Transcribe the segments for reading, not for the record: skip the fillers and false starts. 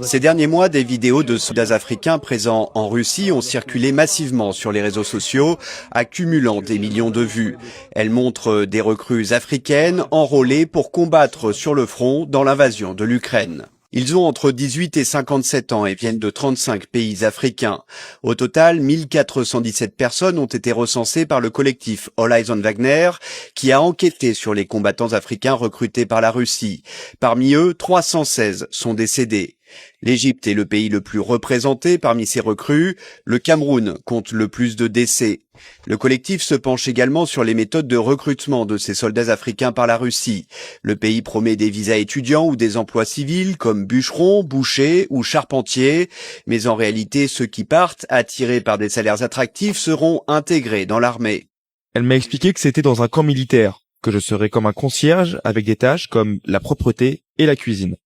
Ces derniers mois, des vidéos de soldats africains présents en Russie ont circulé massivement sur les réseaux sociaux, accumulant des millions de vues. Elles montrent des recrues africaines enrôlées pour combattre sur le front dans l'invasion de l'Ukraine. Ils ont entre 18 et 57 ans et viennent de 35 pays africains. Au total, 1417 personnes ont été recensées par le collectif All Eyes on Wagner, qui a enquêté sur les combattants africains recrutés par la Russie. Parmi eux, 316 sont décédés. L'Égypte est le pays le plus représenté parmi ces recrues. Le Cameroun compte le plus de décès. Le collectif se penche également sur les méthodes de recrutement de ces soldats africains par la Russie. Le pays promet des visas étudiants ou des emplois civils comme bûcherons, bouchers ou charpentiers. Mais en réalité, ceux qui partent, attirés par des salaires attractifs, seront intégrés dans l'armée. Elle m'a expliqué que c'était dans un camp militaire, que je serais comme un concierge avec des tâches comme la propreté et la cuisine.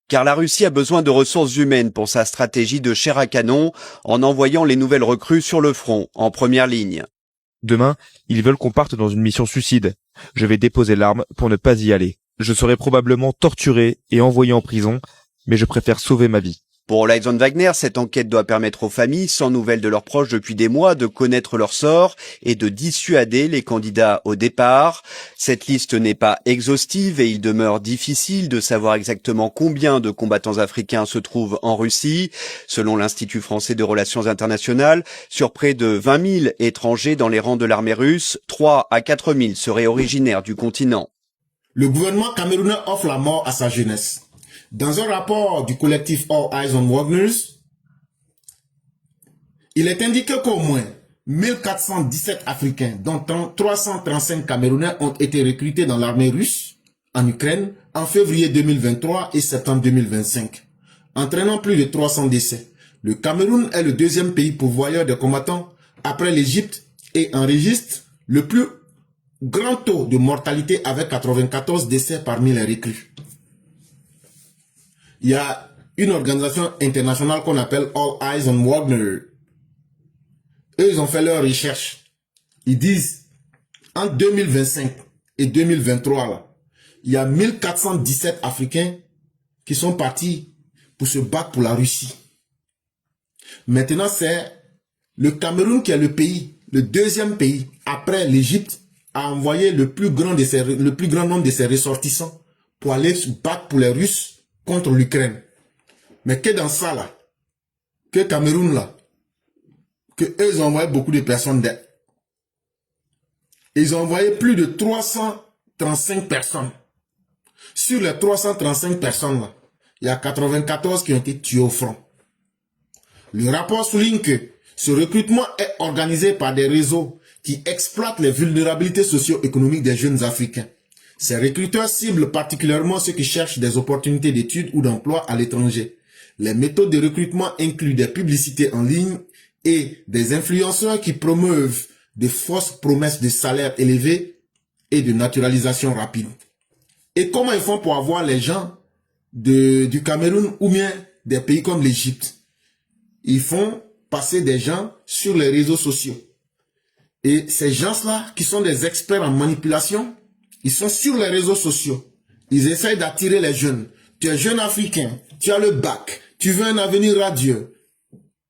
Car la Russie a besoin de ressources humaines pour sa stratégie de chair à canon en envoyant les nouvelles recrues sur le front, en première ligne. Demain, ils veulent qu'on parte dans une mission suicide. Je vais déposer l'arme pour ne pas y aller. Je serai probablement torturé et envoyé en prison, mais je préfère sauver ma vie. Pour All Eyes on Wagner, cette enquête doit permettre aux familles sans nouvelles de leurs proches depuis des mois de connaître leur sort et de dissuader les candidats au départ. Cette liste n'est pas exhaustive et il demeure difficile de savoir exactement combien de combattants africains se trouvent en Russie. Selon l'Institut français de relations internationales, sur près de 20 000 étrangers dans les rangs de l'armée russe, 3 à 4 000 seraient originaires du continent. Le gouvernement camerounais offre la mort à sa jeunesse. Dans un rapport du collectif All Eyes on Wagner, il est indiqué qu'au moins 1417 Africains, dont 335 Camerounais, ont été recrutés dans l'armée russe en Ukraine en février 2023 et septembre 2025, entraînant plus de 300 décès. Le Cameroun est le deuxième pays pourvoyeur de combattants après l'Égypte et enregistre le plus grand taux de mortalité avec 94 décès parmi les recrues. Il y a une organisation internationale qu'on appelle All Eyes on Wagner. Eux, ils ont fait leur recherche. Ils disent, en 2025 et 2023, là, il y a 1417 Africains qui sont partis pour se battre pour la Russie. Maintenant, c'est le Cameroun qui est le pays, le deuxième pays, après l'Égypte, a envoyé le plus grand nombre de ses ressortissants pour aller se battre pour les Russes contre l'Ukraine. Mais que dans ça là, que Cameroun là, que eux ils ont envoyé beaucoup de personnes d'aide. Ils ont envoyé plus de 335 personnes. Sur les 335 personnes là, il y a 94 qui ont été tués au front. Le rapport souligne que ce recrutement est organisé par des réseaux qui exploitent les vulnérabilités socio-économiques des jeunes Africains. Ces recruteurs ciblent particulièrement ceux qui cherchent des opportunités d'études ou d'emploi à l'étranger. Les méthodes de recrutement incluent des publicités en ligne et des influenceurs qui promeuvent de fausses promesses de salaires élevés et de naturalisation rapide. Et comment ils font pour avoir les gens du Cameroun ou bien des pays comme l'Égypte? Ils font passer des gens sur les réseaux sociaux. Et ces gens-là, qui sont des experts en manipulation, ils sont sur les réseaux sociaux. Ils essayent d'attirer les jeunes. Tu es jeune africain, tu as le bac, tu veux un avenir radieux.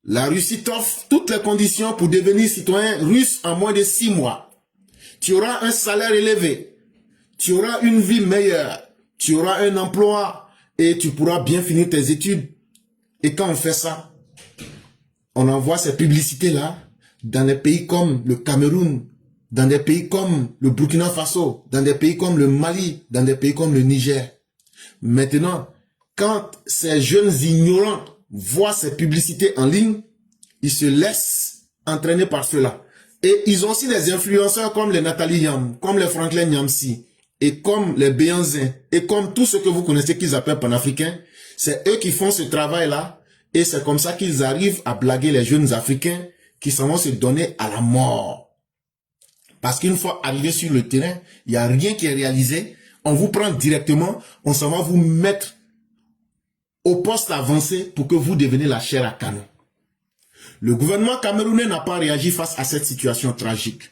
La Russie t'offre toutes les conditions pour devenir citoyen russe en moins de 6 mois. Tu auras un salaire élevé, tu auras une vie meilleure, tu auras un emploi et tu pourras bien finir tes études. Et quand on fait ça, on envoie ces publicités-là dans des pays comme le Cameroun, dans des pays comme le Burkina Faso, dans des pays comme le Mali, dans des pays comme le Niger. Maintenant, quand ces jeunes ignorants voient ces publicités en ligne, ils se laissent entraîner par cela. Et ils ont aussi des influenceurs comme les Nathalie Yam, comme les Franklin Nyamsi, et comme les Béanzin, et comme tous ceux que vous connaissez qu'ils appellent panafricains. C'est eux qui font ce travail-là, et c'est comme ça qu'ils arrivent à blaguer les jeunes Africains qui s'en vont se donner à la mort. Parce qu'une fois arrivé sur le terrain, il n'y a rien qui est réalisé. On vous prend directement, on s'en va vous mettre au poste avancé pour que vous deveniez la chair à canon. Le gouvernement camerounais n'a pas réagi face à cette situation tragique.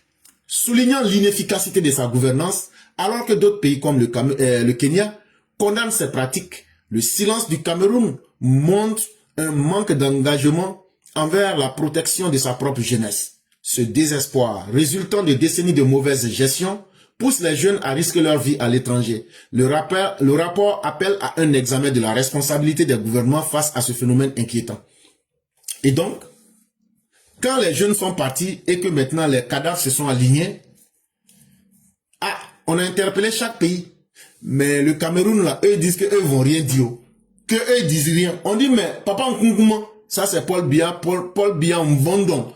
Soulignant l'inefficacité de sa gouvernance, alors que d'autres pays comme le Kenya condamnent ces pratiques, le silence du Cameroun montre un manque d'engagement envers la protection de sa propre jeunesse. Ce désespoir, résultant de décennies de mauvaise gestion, pousse les jeunes à risquer leur vie à l'étranger. Le rapport appelle à un examen de la responsabilité des gouvernements face à ce phénomène inquiétant. Et donc, quand les jeunes sont partis et que maintenant les cadavres se sont alignés, on a interpellé chaque pays. Mais le Cameroun, là, eux disent qu'eux vont rien dire. Qu'eux disent rien. On dit, mais papa Nkunkouma, ça c'est Paul Biya, Paul Biya Mvondon.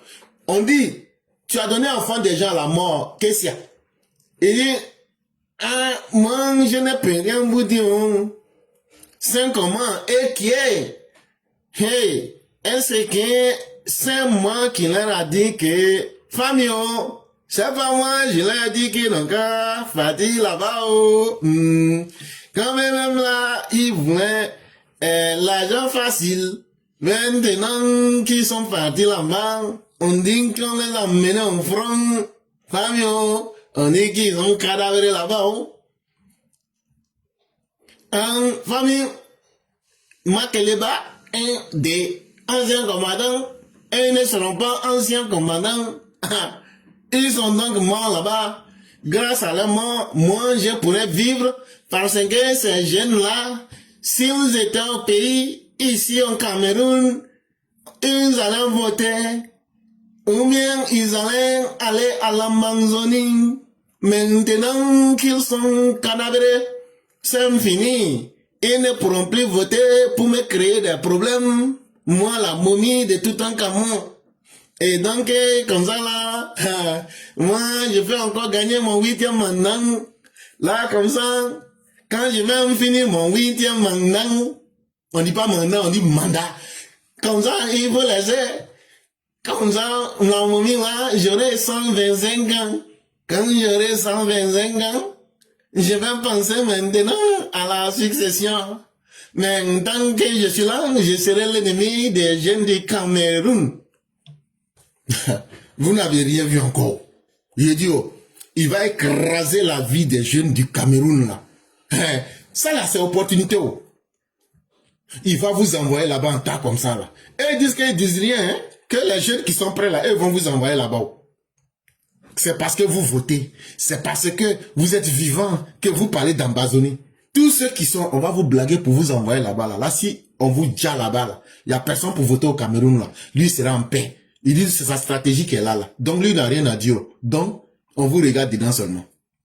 On dit, tu as donné enfant des gens à la mort, qu'est-ce qu'il y a? Il dit, moi je n'ai pas rien vous dire. C'est comment? Et qui est? Hey, est-ce que c'est moi qui leur a dit que, famille, c'est pas moi, je leur ai dit que donc, Fatih là-bas, quand même là, ils voulaient l'argent facile. Maintenant qu'ils sont partis là-bas, on dit qu'on les a menés en front. Famille, on dit qu'ils ont cadavré là-bas. En famille, Makeleba, un des anciens commandants, et ils ne seront pas anciens commandants. Ils sont donc morts là-bas. Grâce à leur mort, moi je pourrais vivre parce que ces jeunes-là, s'ils étaient au pays, ici au Cameroun, ils allaient voter. Ou bien ils allaient aller à l'Amazonie. Maintenant qu'ils sont cadavrés, c'est fini. Ils ne pourront plus voter pour me créer des problèmes. Moi, la momie de Toutankhamon. Et donc, comme ça là, moi, je vais encore gagner mon 8e mandat. Là, comme ça, quand je vais finir mon 8e mandat, on dit pas mandat, on dit mandat. Comme ça, il faut laisser. Comme ça, la momie là, j'aurai 125 ans. Quand j'aurai 125 ans, je vais penser maintenant à la succession. Mais tant que je suis là, je serai l'ennemi des jeunes du Cameroun. Vous n'avez rien vu encore. Il dit, il va écraser la vie des jeunes du Cameroun là. Ça là, c'est opportunité. Il va vous envoyer là-bas en tas comme ça là. Et ils disent qu'ils disent rien, hein, que les jeunes qui sont prêts là, eux vont vous envoyer là-bas. C'est parce que vous votez. C'est parce que vous êtes vivant que vous parlez d'Ambazonie. Tous ceux qui sont, on va vous blaguer pour vous envoyer là-bas là. Là, si on vous dit là-bas là, il n'y a personne pour voter au Cameroun là. Lui sera en paix. Il dit c'est sa stratégie qui est là là. Donc lui il n'a rien à dire. Donc, on vous regarde dedans seulement.